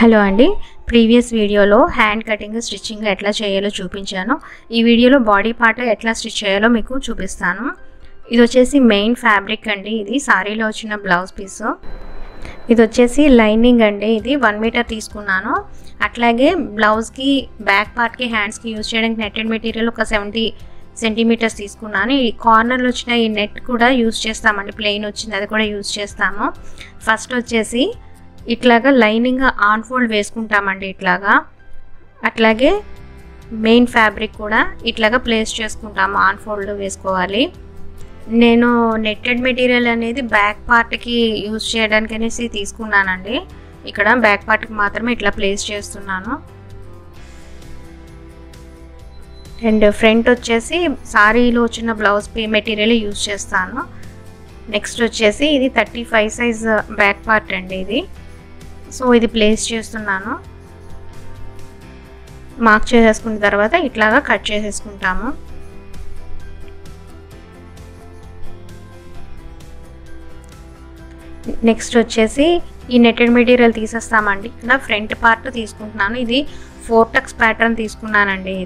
Hello అండి, previous వీడియోలో hand cutting stitching ఎట్లా చేయాలో చూపించాను. ఈ వీడియోలో బాడీ పార్ట్ ఎట్లా స్టిచ్ చేయాలో మీకు చూపిస్తాను. ఇది వచ్చేసి మెయిన్ ఫ్యాబ్రిక్ అండి. ఇది సారీలో వచ్చిన బ్లౌజ్ పీస్. ఇది వచ్చేసి లైనింగ్ అండి. ఇది 1 మీటర్ తీసుకున్నాను. అట్లాగే బ్లౌజ్కి బ్యాక్ పార్ట్కి హ్యాండ్స్కి యూజ్ చేయడానికి నెట్టెడ్ మెటీరియల్ ఒక 70 సెంటీమీటర్స్ తీసుకున్నాను. ఈ కార్నర్లో వచ్చిన ఈ నెట్ కూడా యూజ్ చేస్తామండి. ప్లెయిన్ వచ్చింది, అది కూడా యూజ్ చేస్తాము. ఫస్ట్ వచ్చేసి ఇట్లాగా లైనింగ్ ఆన్ ఫోల్డ్ వేసుకుంటామండి ఇట్లాగా. అట్లాగే మెయిన్ ఫ్యాబ్రిక్ కూడా ఇట్లాగా ప్లేస్ చేసుకుంటాము, ఆన్ ఫోల్డ్ వేసుకోవాలి. నేను నెట్టెడ్ మెటీరియల్ అనేది బ్యాక్ పార్ట్కి యూజ్ చేయడానికి అనేసి తీసుకున్నానండి. ఇక్కడ బ్యాక్ పార్ట్కి మాత్రమే ఇట్లా ప్లేస్ చేస్తున్నాను. అండ్ ఫ్రంట్ వచ్చేసి సారీలో వచ్చిన బ్లౌజ్ మెటీరియల్ యూజ్ చేస్తాను. నెక్స్ట్ వచ్చేసి ఇది 35 సైజ్ బ్యాక్ పార్ట్ అండి ఇది. సో ఇది ప్లేస్ చేస్తున్నాను. మార్క్ చేసేసుకున్న తర్వాత ఇట్లాగా కట్ చేసేసుకుంటాము. నెక్స్ట్ వచ్చేసి ఈ నెట్టెడ్ మెటీరియల్ తీసేస్తామండి. ఇక్కడ ఫ్రంట్ పార్ట్ తీసుకుంటున్నాను. ఇది 4 టక్స్ ప్యాటర్న్ తీసుకున్నానండి.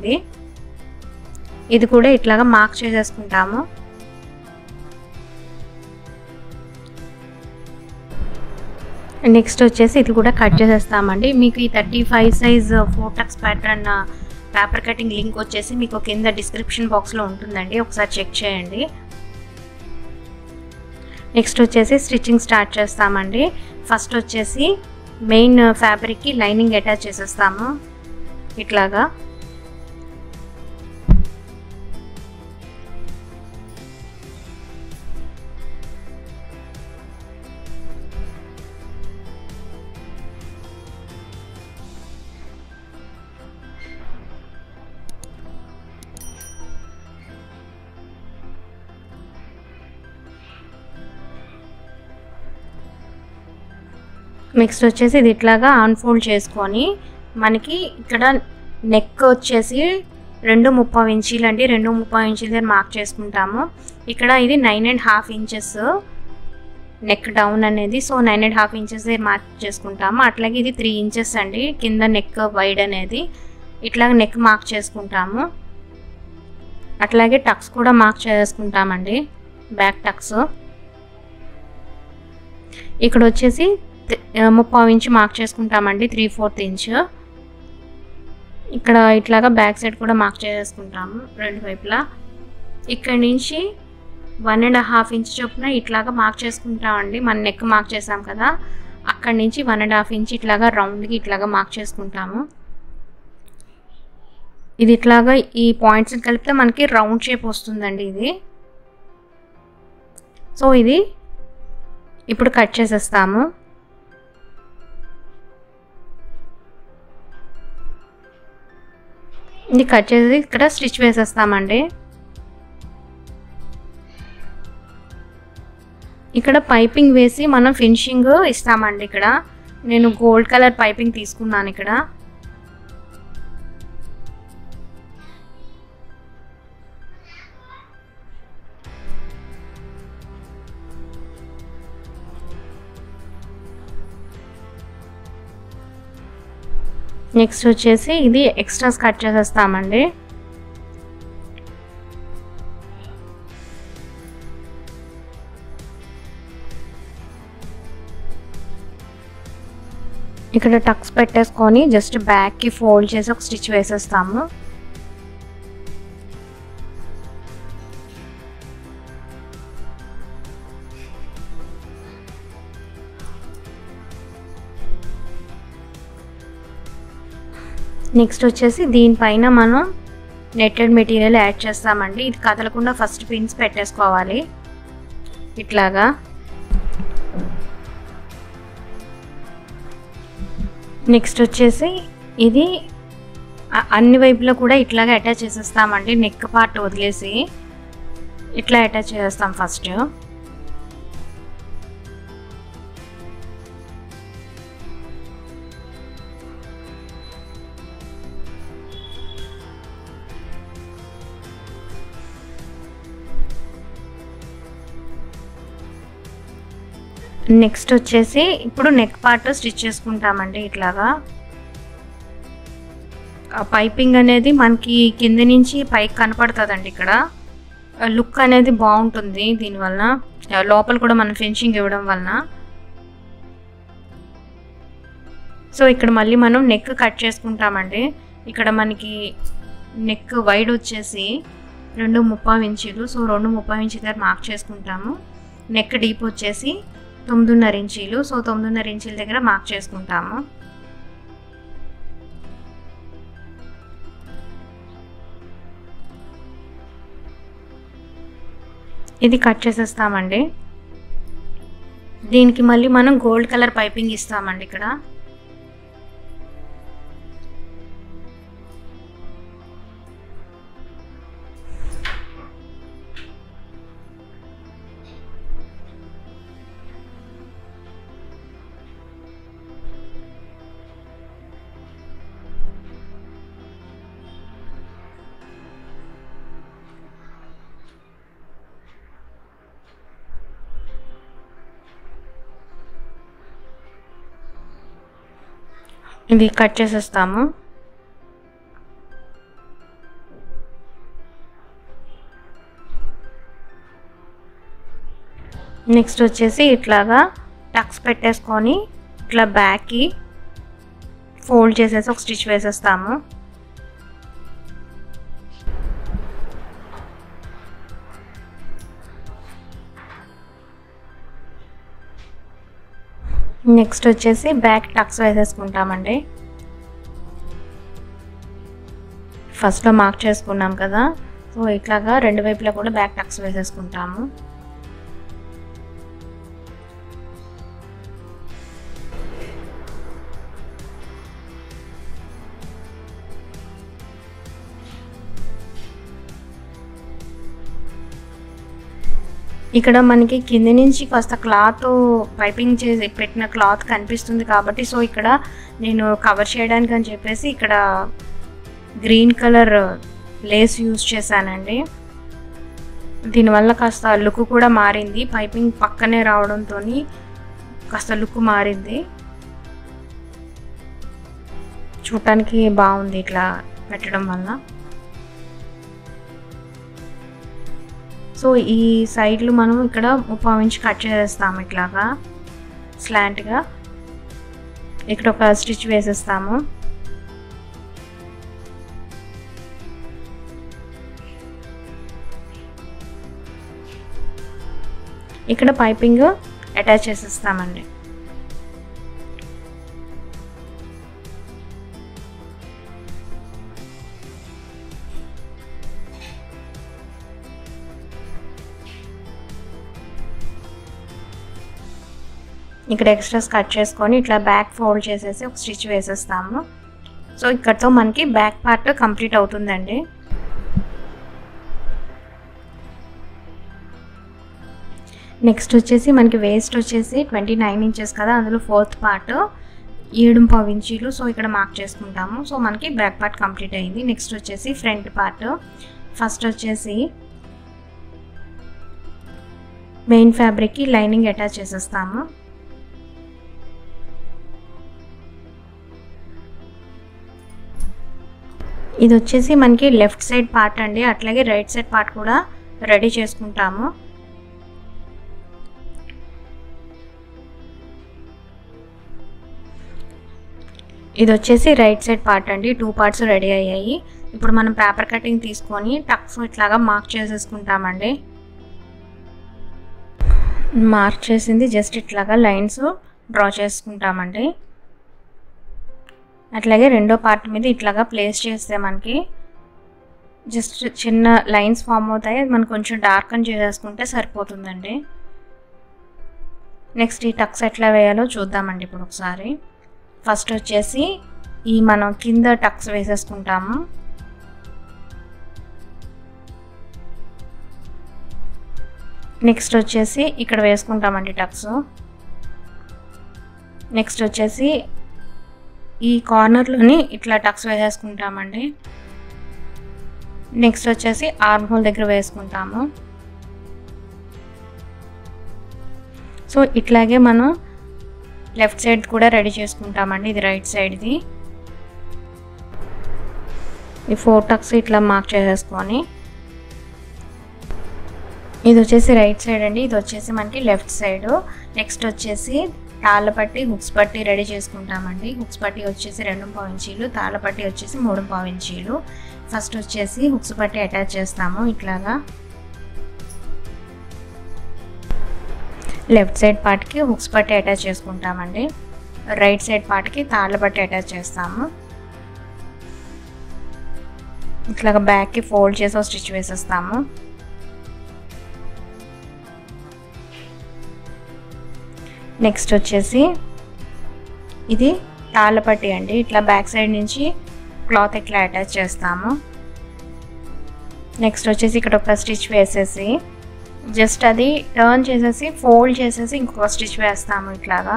ఇది కూడా ఇట్లాగా మార్క్ చేసేసుకుంటాము. నెక్స్ట్ వచ్చేసి ఇది కూడా కట్ చేసేస్తామండి. మీకు ఈ 35 size 4 tucks pattern paper cutting link వచ్చేసి మీకు కింద డిస్క్రిప్షన్ బాక్స్లో ఉంటుందండి, ఒకసారి చెక్ చేయండి. నెక్స్ట్ వచ్చేసి స్టిచ్చింగ్ స్టార్ట్ చేస్తామండి. ఫస్ట్ వచ్చేసి మెయిన్ ఫ్యాబ్రిక్కి లైనింగ్ అటాచ్ చేసేస్తాము ఇట్లాగా. నెక్స్ట్ వచ్చేసి ఇది ఇట్లాగా అన్ఫోల్డ్ చేసుకొని మనకి ఇక్కడ నెక్ వచ్చేసి 2.30 ఇంచీలు అండి. 2.30 ఇంచీల దగ్గర మార్క్ చేసుకుంటాము. ఇక్కడ ఇది 9.5 ఇంచెస్ నెక్ డౌన్ అనేది. సో 9.5 ఇంచెస్ దగ్గర మార్క్ చేసుకుంటాము. అట్లాగే ఇది 3 ఇంచెస్ అండి కింద నెక్ వైడ్ అనేది. ఇట్లాగ నెక్ మార్క్ చేసుకుంటాము. అట్లాగే టక్స్ కూడా మార్క్ చేసుకుంటామండి, బ్యాక్ టక్స్. ఇక్కడ వచ్చేసి 30 ఇంచ్ మార్క్ చేసుకుంటామండి, 3/4 ఇంచ్. ఇక్కడ ఇట్లాగా బ్యాక్ సైడ్ కూడా మార్క్ చేసుకుంటాము రెండు వైపులా. ఇక్కడ నుంచి 1.5 ఇంచ్ చొప్పున ఇట్లాగా మార్క్ చేసుకుంటామండి. మన నెక్ మార్క్ చేసాం కదా, అక్కడి నుంచి 1.5 ఇంచ్ ఇట్లాగా రౌండ్కి ఇట్లాగా మార్క్ చేసుకుంటాము. ఇది ఇట్లాగా ఈ పాయింట్స్ని కలిపితే మనకి రౌండ్ షేప్ వస్తుందండి ఇది. సో ఇది ఇప్పుడు కట్ చేసేస్తాము. ఇది కట్ చేసి ఇక్కడ స్టిచ్ వేసేస్తామండి. ఇక్కడ పైపింగ్ వేసి మనం ఫినిషింగ్ ఇస్తామండి. ఇక్కడ నేను గోల్డ్ కలర్ పైపింగ్ తీసుకున్నాను. ఇక్కడ నెక్స్ట్ వచ్చేసి ఇది ఎక్స్ట్రాస్ కట్ చేసేస్తామండి. ఇక్కడ టక్స్ పెట్టేసుకొని జస్ట్ బ్యాక్కి ఫోల్డ్ చేసి ఒక స్టిచ్ వేసేస్తాము. నెక్స్ట్ వచ్చేసి దీనిపైన మనం నెట్టెడ్ మెటీరియల్ యాడ్ చేస్తామండి. ఇది కదలకుండా ఫస్ట్ పిన్స్ పెట్టేసుకోవాలి ఇట్లాగా. నెక్స్ట్ వచ్చేసి ఇది అన్ని వైపులో కూడా ఇట్లాగా అటాచ్ చేసేస్తామండి. నెక్ పార్ట్ వదిలేసి ఇట్లా అటాచ్ చేస్తాం ఫస్ట్. నెక్స్ట్ వచ్చేసి ఇప్పుడు నెక్ పార్ట్ స్టిచ్ చేసుకుంటామండి. ఇట్లాగా పైపింగ్ అనేది మనకి కింద నుంచి పైకి కనపడుతుందండి. ఇక్కడ లుక్ అనేది బాగుంటుంది దీనివల్ల, లోపల కూడా మనం ఫినిషింగ్ ఇవ్వడం వలన. సో ఇక్కడ మళ్ళీ మనం నెక్ కట్ చేసుకుంటామండి. ఇక్కడ మనకి నెక్ వైడ్ వచ్చేసి 2.30 ఇంచీలు. సో 2.30 ఇంచీల దగ్గర మార్క్ చేసుకుంటాము. నెక్ డీప్ వచ్చేసి 9.5 ఇంచీలు. సో 9.5 ఇంచీల దగ్గర మార్క్ చేసుకుంటాము. ఇది కట్ చేసేస్తామండి. దీనికి మళ్ళీ మనం గోల్డ్ కలర్ పైపింగ్ ఇస్తామండి. ఇక్కడ ఇది కట్ చేసేస్తాము. నెక్స్ట్ వచ్చేసి ఇట్లాగా టక్స్ పెట్టేసుకొని ఇట్లా బ్యాక్కి ఫోల్డ్ చేసేసి ఒక స్టిచ్ వేసేస్తాము. నెక్స్ట్ వచ్చేసి బ్యాక్ టక్స్ వేసేసుకుంటామండి. ఫస్ట్లో మార్క్ చేసుకున్నాం కదా, సో ఇట్లాగా రెండు వైపులా కూడా బ్యాక్ టక్స్ వేసేసుకుంటాము. ఇక్కడ మనకి కింద నుంచి కాస్త క్లాత్ పైపింగ్ చేసి పెట్టిన క్లాత్ కనిపిస్తుంది కాబట్టి, సో ఇక్కడ నేను కవర్ చేయడానికి అని చెప్పేసి ఇక్కడ గ్రీన్ కలర్ లేస్ యూజ్ చేశానండి. దీనివల్ల కాస్త లుక్ కూడా మారింది. పైపింగ్ పక్కనే రావడంతో కాస్త లుక్ మారింది, చూడటానికి బాగుంది ఇట్లా పెట్టడం వల్ల. సో ఈ సైడ్లు మనం ఇక్కడ 30 ఇంచ్ కట్ చేసేస్తాము. ఇట్లాగా స్లాంట్గా ఇక్కడ ఒక స్టిచ్ వేసేస్తాము. ఇక్కడ పైపింగ్ అటాచ్ చేసేస్తామండి. ఇక్కడ ఎక్స్ట్రాస్ కట్ చేసుకొని ఇట్లా బ్యాక్ ఫోల్డ్ చేసేసి ఒక స్టిచ్ వేసేస్తాము. సో ఇక్కడతో మనకి బ్యాక్ పార్ట్ కంప్లీట్ అవుతుందండి. నెక్స్ట్ వచ్చేసి మనకి వేస్ట్ వచ్చేసి 29 ఇంచెస్ కదా, అందులో 4th పార్ట్ 7.5 ఇంచీలు. సో ఇక్కడ మార్క్ చేసుకుంటాము. సో మనకి బ్యాక్ పార్ట్ కంప్లీట్ అయింది. నెక్స్ట్ వచ్చేసి ఫ్రంట్ పార్ట్. ఫస్ట్ వచ్చేసి మెయిన్ ఫ్యాబ్రిక్కి లైనింగ్ అటాచ్ చేసేస్తాము. ఇది వచ్చేసి మనకి లెఫ్ట్ సైడ్ పార్ట్ అండి, అట్లాగే రైట్ సైడ్ పార్ట్ కూడా రెడీ చేసుకుంటాము. ఇది వచ్చేసి రైట్ సైడ్ పార్ట్ అండి. 2 పార్ట్స్ రెడీ అయ్యాయి. ఇప్పుడు మనం పేపర్ కటింగ్ తీసుకొని టక్స్ ఇట్లాగా మార్క్ చేసేసుకుంటామండి. మార్క్ చేసింది జస్ట్ ఇట్లాగా లైన్స్ డ్రా చేసుకుంటామండి. అట్లాగే రెండో పార్ట్ మీద ఇట్లాగా ప్లేస్ చేస్తే మనకి జస్ట్ చిన్న లైన్స్ ఫామ్ అవుతాయి. అది మనం కొంచెం డార్కన్ చేసేసుకుంటే సరిపోతుందండి. నెక్స్ట్ ఈ టక్స్ ఎట్లా వేయాలో చూద్దామండి ఇప్పుడు ఒకసారి. ఫస్ట్ వచ్చేసి ఈ మనం కింద టక్స్ వేసేసుకుంటాము. నెక్స్ట్ వచ్చేసి ఇక్కడ వేసుకుంటామండి టక్స్. నెక్స్ట్ వచ్చేసి ఈ కార్నర్లోని ఇట్లా టక్స్ వేసేసుకుంటామండి. నెక్స్ట్ వచ్చేసి ఆర్మ్ హోల్ దగ్గర వేసుకుంటాము. సో ఇట్లాగే మనం లెఫ్ట్ సైడ్ కూడా రెడీ చేసుకుంటామండి. ఇది రైట్ సైడ్ది. ఈ 4 టక్స్ ఇట్లా మార్క్ చేసేసుకొని, ఇది వచ్చేసి రైట్ సైడ్ అండి, ఇది వచ్చేసి మనకి లెఫ్ట్ సైడ్. నెక్స్ట్ వచ్చేసి తాళ్ళ పట్టి, హుక్స్ పట్టి రెడీ చేసుకుంటామండి. హుక్స్ పట్టి వచ్చేసి 2.5 ఇంచీలు, తాళ్ళ పట్టి వచ్చేసి 3.5 ఇంచీలు. ఫస్ట్ వచ్చేసి హుక్స్ పట్టి అటాచ్ చేస్తాము ఇట్లాగా. లెఫ్ట్ సైడ్ పార్ట్కి హుక్స్ పట్టి అటాచ్ చేసుకుంటామండి. రైట్ సైడ్ పార్ట్కి తాళ్ళ పట్టి అటాచ్ చేస్తాము. ఇట్లాగా బ్యాక్కి ఫోల్డ్ చేసి ఒక స్టిచ్ వేసేస్తాము. నెక్స్ట్ వచ్చేసి ఇది తాళ్ళ పట్టి అండి. ఇట్లా బ్యాక్ సైడ్ నుంచి క్లాత్ ఇట్లా అటాచ్ చేస్తాము. నెక్స్ట్ వచ్చేసి ఇక్కడ ఒక స్టిచ్ వేసేసి జస్ట్ అది టర్న్ చేసేసి ఫోల్డ్ చేసేసి ఇంకొక స్టిచ్ వేస్తాము. ఇట్లాగా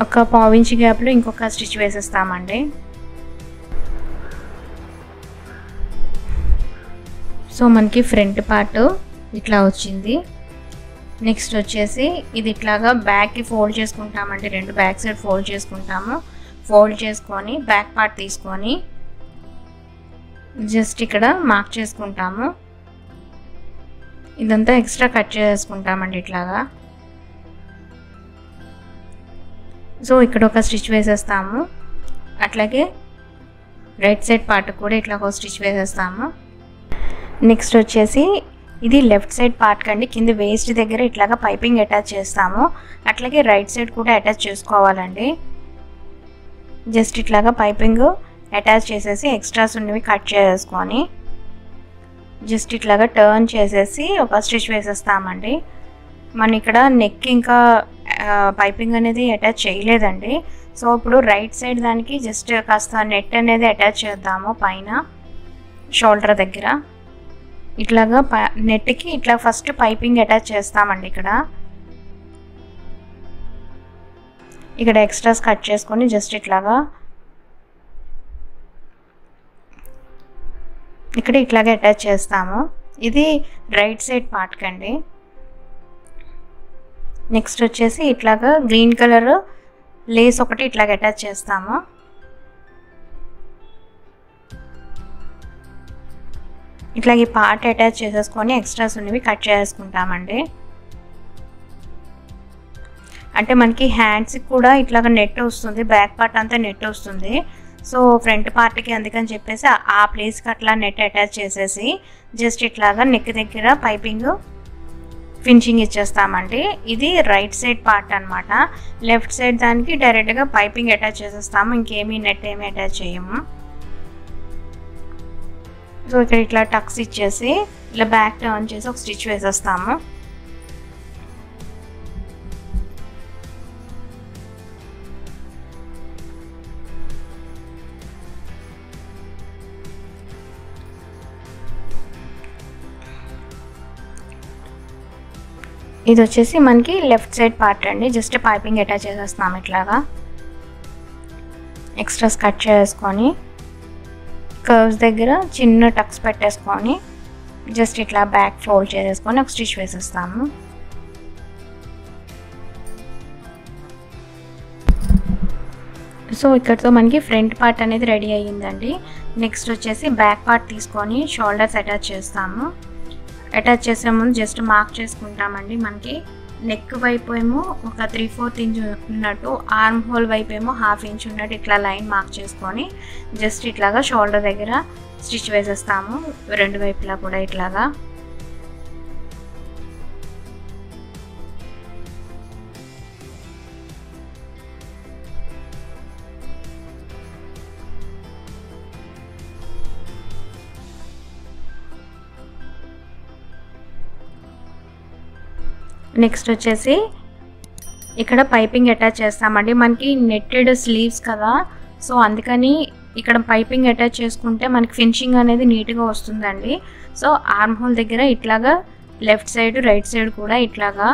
ఒక 1/4 ఇంచ్ గ్యాప్లో ఇంకొక స్టిచ్ వేసేస్తామండి. సో మనకి ఫ్రంట్ పార్ట్ ఇట్లా వచ్చింది. నెక్స్ట్ వచ్చేసి ఇది ఇట్లాగా బ్యాక్కి ఫోల్డ్ చేసుకుంటామండి. 2 బ్యాక్ సైడ్ ఫోల్డ్ చేసుకుంటాము. ఫోల్డ్ చేసుకొని బ్యాక్ పార్ట్ తీసుకొని జస్ట్ ఇక్కడ మార్క్ చేసుకుంటాము. ఇదంతా ఎక్స్ట్రా కట్ చేసుకుంటామండి ఇట్లాగా. సో ఇక్కడ ఒక స్టిచ్ వేసేస్తాము. అట్లాగే రైట్ సైడ్ పార్ట్ కూడా ఇట్లా ఒక స్టిచ్ వేసేస్తాము. నెక్స్ట్ వచ్చేసి ఇది లెఫ్ట్ సైడ్ పార్ట్ కండి, కింద వేస్ట్ దగ్గర ఇట్లాగా పైపింగ్ అటాచ్ చేస్తాము. అట్లాగే రైట్ సైడ్ కూడా అటాచ్ చేసుకోవాలండి. జస్ట్ ఇట్లాగా పైపింగ్ అటాచ్ చేసేసి ఎక్స్ట్రాస్ ఉన్నవి కట్ చేసుకొని జస్ట్ ఇట్లాగా టర్న్ చేసేసి ఒక స్టిచ్ వేసేస్తామండి. మనం ఇక్కడ నెక్ ఇంకా పైపింగ్ అనేది అటాచ్ చేయలేదండి. సో ఇప్పుడు రైట్ సైడ్ దానికి జస్ట్ కాస్త నెట్ అనేది అటాచ్ చేద్దాము పైన షోల్డర్ దగ్గర. ఇట్లాగా నెట్కి ఇట్లా ఫస్ట్ పైపింగ్ అటాచ్ చేస్తామండి. ఇక్కడ ఎక్స్ట్రాస్ కట్ చేసుకొని జస్ట్ ఇట్లాగా ఇక్కడ ఇట్లాగే అటాచ్ చేస్తాము. ఇది రైట్ సైడ్ పార్ట్ కండి. నెక్స్ట్ వచ్చేసి ఇట్లాగా గ్రీన్ కలర్ లేస్ ఒకటి ఇట్లాగ అటాచ్ చేస్తాము. ఇట్లా ఈ పార్ట్ అటాచ్ చేసేసుకొని ఎక్స్ట్రాస్ ఉన్నవి కట్ చేసుకుంటామండి. అంటే మనకి హ్యాండ్స్కి కూడా ఇట్లాగ నెట్ వస్తుంది, బ్యాక్ పార్ట్ అంతా నెట్ వస్తుంది. సో ఫ్రంట్ పార్ట్కి అందుకని చెప్పేసి ఆ ప్లేస్కి అట్లా నెట్ అటాచ్ చేసేసి జస్ట్ ఇట్లాగా నెక్ దగ్గర పైపింగ్ ఫినిషింగ్ ఇచ్చేస్తామండి. ఇది రైట్ సైడ్ పార్ట్ అనమాట. లెఫ్ట్ సైడ్ దానికి డైరెక్ట్గా పైపింగ్ అటాచ్ చేసేస్తాము, ఇంకేమీ నెట్ ఏమీ అటాచ్ చేయము. సో ఇక్కడ ఇట్లా టక్స్ ఇచ్చేసి ఇలా బ్యాక్ టర్న్ చేసి ఒక స్టిచ్ వేసేస్తాము. ఇది వచ్చేసి మనకి లెఫ్ట్ సైడ్ పార్ట్ అండి. జస్ట్ పైపింగ్ అటాచ్ చేసేస్తాము. ఇట్లాగా ఎక్స్ట్రాస్ కట్ చేసుకొని కర్వ్స్ దగ్గర చిన్న టక్స్ పెట్టేసుకొని జస్ట్ ఇట్లా బ్యాక్ ఫోల్డ్ చేసేసుకొని ఒక స్టిచ్ వేసేస్తాము. సో ఇక్కడతో మనకి ఫ్రంట్ పార్ట్ అనేది రెడీ అయ్యిందండి. నెక్స్ట్ వచ్చేసి బ్యాక్ పార్ట్ తీసుకొని షోల్డర్స్ అటాచ్ చేస్తాము. అటాచ్ చేసే ముందు జస్ట్ మార్క్ చేసుకుంటామండి. మనకి నెక్ వైపు ఏమో ఒక 3/4 ఇంచ్ ఉన్నట్టు, ఆర్మ్ హోల్ వైపు ఏమో 1/2 ఇంచ్ ఉన్నట్టు ఇట్లా లైన్ మార్క్ చేసుకొని జస్ట్ ఇట్లాగా షోల్డర్ దగ్గర స్టిచ్ వేసేస్తాము. రెండు వైపులా కూడా ఇట్లాగా. నెక్స్ట్ వచ్చేసి ఇక్కడ పైపింగ్ అటాచ్ చేస్తామండి. మనకి నెట్టెడ్ స్లీవ్స్ కదా, సో అందుకని ఇక్కడ పైపింగ్ అటాచ్ చేసుకుంటే మనకి ఫినిషింగ్ అనేది నీట్గా వస్తుందండి. సో ఆర్మ్ హోల్ దగ్గర ఇట్లాగా లెఫ్ట్ సైడ్ రైట్ సైడ్ కూడా ఇట్లాగా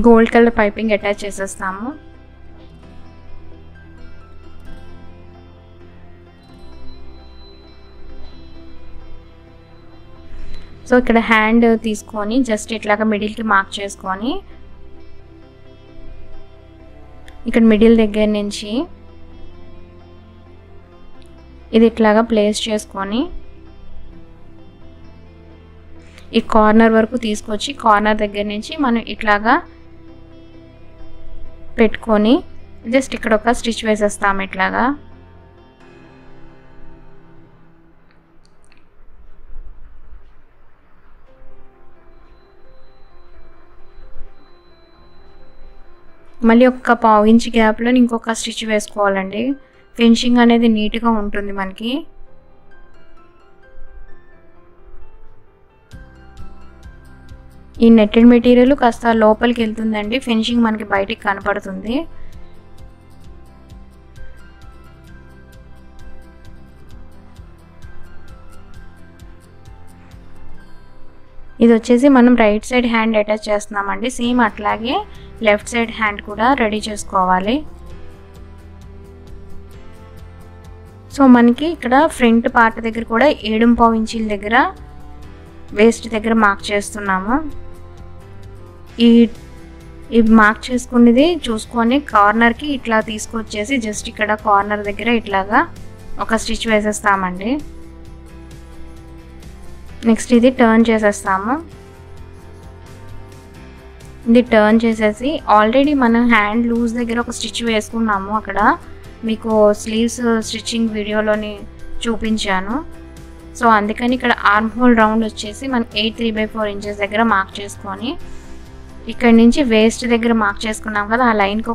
గోల్డ్ కలర్ పైపింగ్ అటాచ్ చేసేస్తాము. సో ఇక్కడ హ్యాండ్ తీసుకొని జస్ట్ ఇట్లాగా మిడిల్కి మార్క్ చేసుకొని ఇక్కడ మిడిల్ దగ్గర నుంచి ఇది ఇట్లాగా ప్లేస్ చేసుకొని ఈ కార్నర్ వరకు తీసుకొచ్చి కార్నర్ దగ్గర నుంచి మనం ఇట్లాగా పెట్టుకొని జస్ట్ ఇక్కడ ఒక స్టిచ్ వేసేస్తాము ఇట్లాగా. మళ్ళీ ఒక పావు ఇంచ్ గ్యాప్లో ఇంకొక స్టిచ్ వేసుకోవాలండి. ఫినిషింగ్ అనేది నీట్గా ఉంటుంది మనకి. ఈ నెట్టెడ్ మెటీరియల్ కాస్త లోపలికి వెళ్తుందండి, ఫినిషింగ్ మనకి బయటికి కనపడుతుంది. ఇది వచ్చేసి మనం రైట్ సైడ్ హ్యాండ్ అటాచ్ చేస్తున్నామండి. సేమ్ అట్లాగే లెఫ్ట్ సైడ్ హ్యాండ్ కూడా రెడీ చేసుకోవాలి. సో మనకి ఇక్కడ ఫ్రంట్ పార్ట్ దగ్గర కూడా 7.5 ఇంచీల దగ్గర వేస్ట్ దగ్గర మార్క్ చేస్తున్నాము. ఈ మార్క్ చేసుకునేది చూసుకొని కార్నర్కి ఇట్లా తీసుకొచ్చేసి జస్ట్ ఇక్కడ కార్నర్ దగ్గర ఇట్లాగా ఒక స్టిచ్ వేసేస్తామండి. నెక్స్ట్ ఇది టర్న్ చేసేస్తాము. ఇది టర్న్ చేసేసి ఆల్రెడీ మనం హ్యాండ్ లూజ్ దగ్గర ఒక స్టిచ్ వేసుకున్నాము. అక్కడ మీకు స్లీవ్స్ స్టిచ్చింగ్ వీడియోలోని చూపించాను. సో అందుకని ఇక్కడ ఆర్మ్ హోల్ రౌండ్ వచ్చేసి మనం 8 3/4 ఇంచెస్ దగ్గర మార్క్ చేసుకొని ఇక్కడ నుంచి వేస్ట్ దగ్గర మార్క్ చేసుకున్నాం కదా, ఆ లైన్కి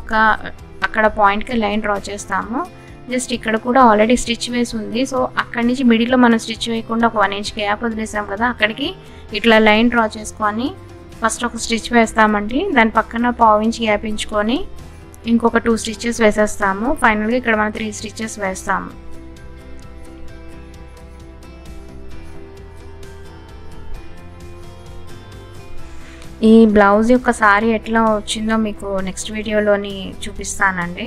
అక్కడ పాయింట్కి లైన్ డ్రా చేస్తాము. జస్ట్ ఇక్కడ కూడా ఆల్రెడీ స్టిచ్ వేసి ఉంది. సో అక్కడి నుంచి మిడిల్లో మనం స్టిచ్ వేయకుండా ఒక 1 ఇంచ్ గ్యాప్ వదిలేసాం కదా, అక్కడికి ఇట్లా లైన్ డ్రా చేసుకొని ఫస్ట్ ఒక స్టిచ్ వేస్తామండి. దాని పక్కన పావు ఇంచ్ గ్యాప్ ఇంచుకొని ఇంకొక 2 స్టిచెస్ వేసేస్తాము. ఫైనల్గా ఇక్కడ మనం 3 స్టిచెస్ వేస్తాము. ఈ బ్లౌజ్ యొక్క సారీ ఎట్లా వచ్చిందో మీకు నెక్స్ట్ వీడియోలోని చూపిస్తానండి.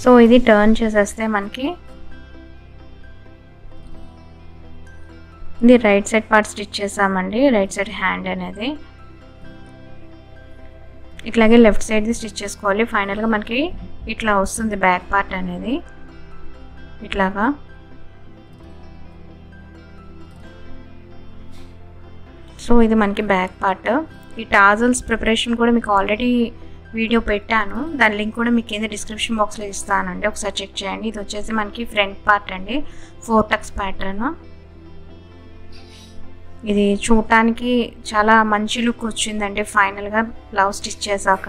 సో ఇది టర్న్ చేసేస్తే మనకి ఇది రైట్ సైడ్ పార్ట్ స్టిచ్ చేసామండి, రైట్ సైడ్ హ్యాండ్ అనేది. ఇట్లాగే లెఫ్ట్ సైడ్ది స్టిచ్ చేసుకోవాలి. ఫైనల్గా మనకి ఇట్లా వస్తుంది బ్యాక్ పార్ట్ అనేది ఇట్లాగా. సో ఇది మనకి బ్యాక్ పార్ట్. ఈ టాజల్స్ ప్రిపరేషన్ కూడా మీకు ఆల్రెడీ వీడియో పెట్టాను, దాని లింక్ కూడా మీకు కింద డిస్క్రిప్షన్ బాక్స్లో ఇస్తానండి, ఒకసారి చెక్ చేయండి. ఇది వచ్చేసి మనకి ఫ్రంట్ పార్ట్ అండి, 4 టక్స్ ప్యాటర్న్. ఇది చూడటానికి చాలా మంచి లుక్ వచ్చిందండి ఫైనల్గా బ్లౌజ్ స్టిచ్ చేశాక.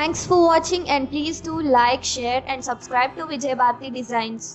Thanks for watching and please do like, share and subscribe to Vijay Bharati Designs.